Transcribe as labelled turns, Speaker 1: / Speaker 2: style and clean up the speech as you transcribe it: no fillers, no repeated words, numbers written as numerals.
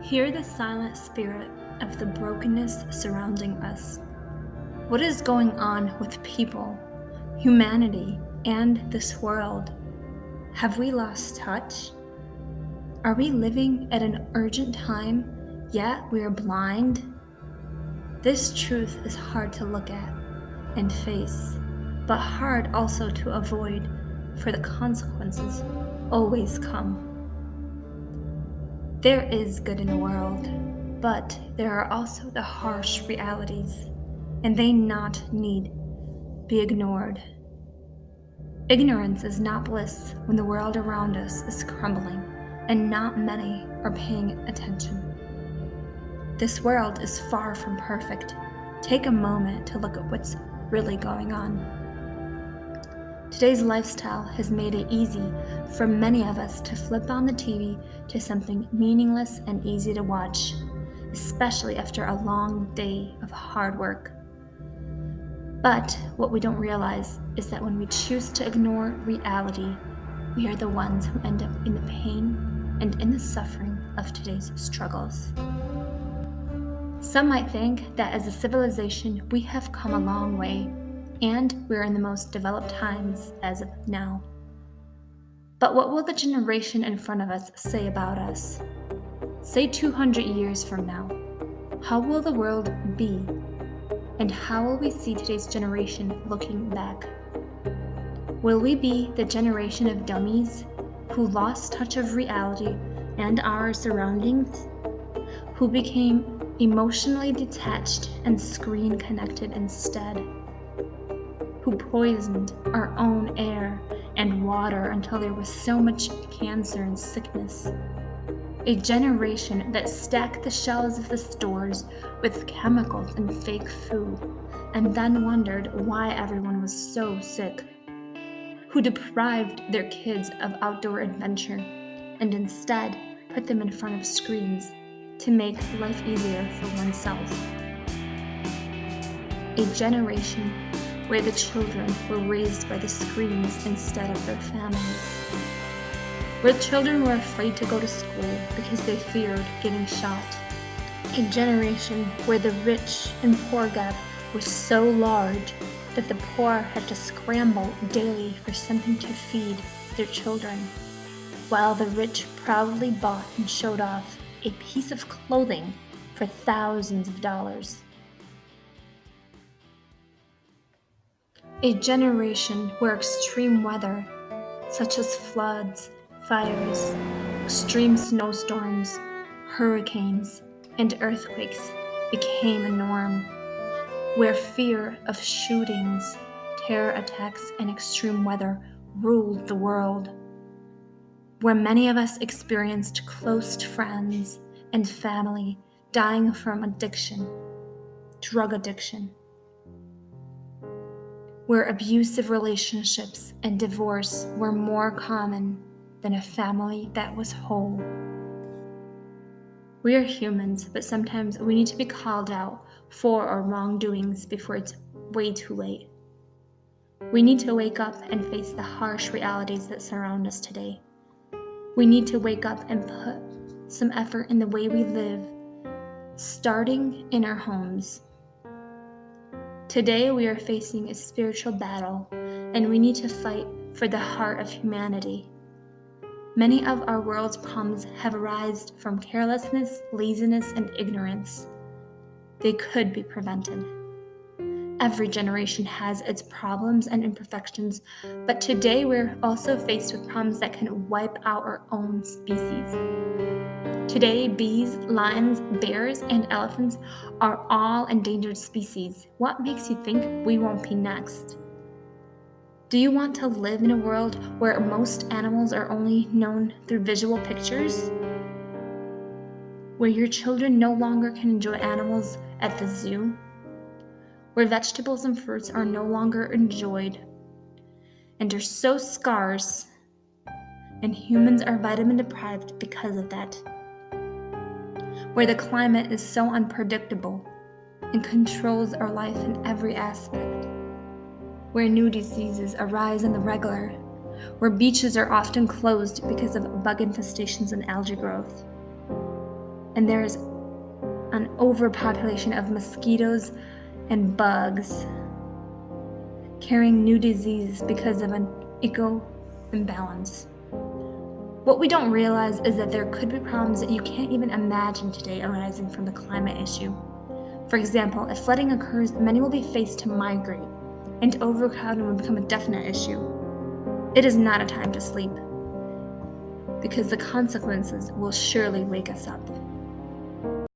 Speaker 1: Hear the silent spirit of the brokenness surrounding us. What is going on with people, humanity, and this world? Have we lost touch? Are we living at an urgent time, yet we are blind? This truth is hard to look at and face, but hard also to avoid, for the consequences always come. There is good in the world, but there are also the harsh realities, and they not need be ignored. Ignorance is not bliss when the world around us is crumbling, and not many are paying attention. This world is far from perfect. Take a moment to look at what's really going on. Today's lifestyle has made it easy for many of us to flip on the TV to something meaningless and easy to watch, especially after a long day of hard work. But what we don't realize is that when we choose to ignore reality, we are the ones who end up in the pain and in the suffering of today's struggles. Some might think that as a civilization, we have come a long way, and we're in the most developed times as of now. But what will the generation in front of us say about us? Say 200 years from now, how will the world be? And how will we see today's generation looking back? Will we be the generation of dummies who lost touch of reality and our surroundings? Who became emotionally detached and screen connected instead? Who poisoned our own air and water until there was so much cancer and sickness? A generation that stacked the shelves of the stores with chemicals and fake food, and then wondered why everyone was so sick. Who deprived their kids of outdoor adventure, and instead put them in front of screens to make life easier for oneself. A generation where the children were raised by the screens instead of their families. Where children were afraid to go to school because they feared getting shot. A generation where the rich and poor gap was so large that the poor had to scramble daily for something to feed their children, while the rich proudly bought and showed off a piece of clothing for thousands of dollars. A generation where extreme weather, such as floods, fires, extreme snowstorms, hurricanes, and earthquakes became a norm, where fear of shootings, terror attacks, and extreme weather ruled the world, where many of us experienced close friends and family dying from addiction, drug addiction, where abusive relationships and divorce were more common than a family that was whole. We are humans, but sometimes we need to be called out for our wrongdoings before it's way too late. We need to wake up and face the harsh realities that surround us today. We need to wake up and put some effort in the way we live, starting in our homes. Today we are facing a spiritual battle, and we need to fight for the heart of humanity. Many of our world's problems have arisen from carelessness, laziness, and ignorance. They could be prevented. Every generation has its problems and imperfections, but today we're also faced with problems that can wipe out our own species. Today, bees, lions, bears, and elephants are all endangered species. What makes you think we won't be next? Do you want to live in a world where most animals are only known through visual pictures? Where your children no longer can enjoy animals at the zoo? Where vegetables and fruits are no longer enjoyed and are so scarce, and humans are vitamin deprived because of that? Where the climate is so unpredictable and controls our life in every aspect? Where new diseases arise on the regular, where beaches are often closed because of bug infestations and algae growth, and there's an overpopulation of mosquitoes and bugs carrying new diseases because of an eco imbalance. What we don't realize is that there could be problems that you can't even imagine today arising from the climate issue. For example, if flooding occurs, many will be faced to migrate, and overcrowding will become a definite issue. It is not a time to sleep, because the consequences will surely wake us up.